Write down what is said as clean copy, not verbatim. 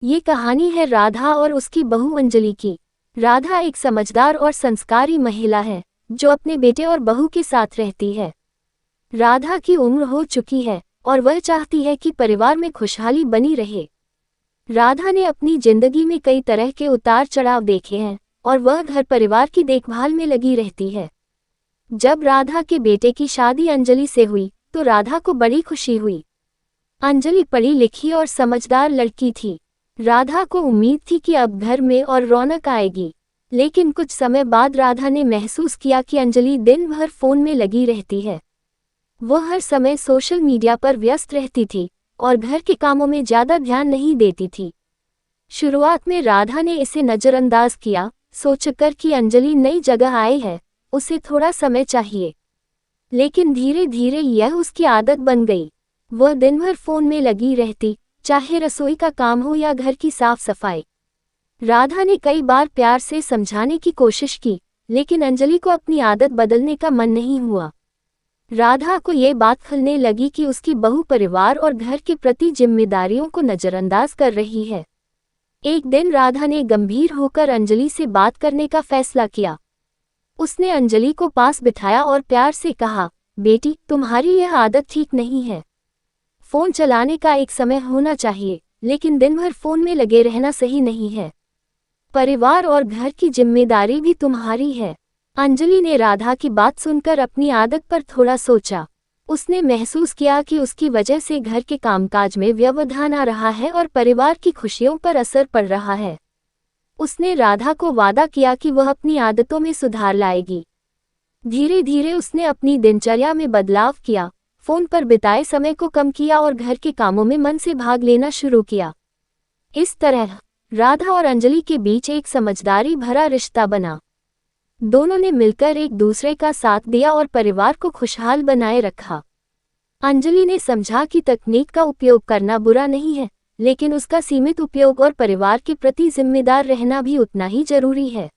ये कहानी है राधा और उसकी बहू अंजलि की। राधा एक समझदार और संस्कारी महिला है जो अपने बेटे और बहू के साथ रहती है। राधा की उम्र हो चुकी है और वह चाहती है कि परिवार में खुशहाली बनी रहे। राधा ने अपनी जिंदगी में कई तरह के उतार चढ़ाव देखे हैं और वह घर परिवार की देखभाल में लगी रहती है। जब राधा के बेटे की शादी अंजलि से हुई तो राधा को बड़ी खुशी हुई। अंजलि पढ़ी लिखी और समझदार लड़की थी। राधा को उम्मीद थी कि अब घर में और रौनक आएगी, लेकिन कुछ समय बाद राधा ने महसूस किया कि अंजलि दिन भर फोन में लगी रहती है। वह हर समय सोशल मीडिया पर व्यस्त रहती थी और घर के कामों में ज्यादा ध्यान नहीं देती थी। शुरुआत में राधा ने इसे नजरअंदाज किया, सोचकर कि अंजलि नई जगह आई है, उसे थोड़ा समय चाहिए। लेकिन धीरे धीरे यह उसकी आदत बन गई। वह दिन भर फोन में लगी रहती, चाहे रसोई का काम हो या घर की साफ सफाई। राधा ने कई बार प्यार से समझाने की कोशिश की, लेकिन अंजलि को अपनी आदत बदलने का मन नहीं हुआ। राधा को ये बात खलने लगी कि उसकी बहू परिवार और घर के प्रति जिम्मेदारियों को नजरअंदाज कर रही है। एक दिन राधा ने गंभीर होकर अंजलि से बात करने का फैसला किया। उसने अंजलि को पास बिठाया और प्यार से कहा, बेटी, तुम्हारी यह आदत ठीक नहीं है। फोन चलाने का एक समय होना चाहिए, लेकिन दिन भर फोन में लगे रहना सही नहीं है। परिवार और घर की जिम्मेदारी भी तुम्हारी है। अंजलि ने राधा की बात सुनकर अपनी आदत पर थोड़ा सोचा। उसने महसूस किया कि उसकी वजह से घर के कामकाज में व्यवधान आ रहा है और परिवार की खुशियों पर असर पड़ रहा है। उसने राधा को वादा किया कि वह अपनी आदतों में सुधार लाएगी। धीरे धीरे उसने अपनी दिनचर्या में बदलाव किया, फोन पर बिताए समय को कम किया और घर के कामों में मन से भाग लेना शुरू किया। इस तरह राधा और अंजलि के बीच एक समझदारी भरा रिश्ता बना। दोनों ने मिलकर एक दूसरे का साथ दिया और परिवार को खुशहाल बनाए रखा। अंजलि ने समझा कि तकनीक का उपयोग करना बुरा नहीं है, लेकिन उसका सीमित उपयोग और परिवार के प्रति जिम्मेदार रहना भी उतना ही जरूरी है।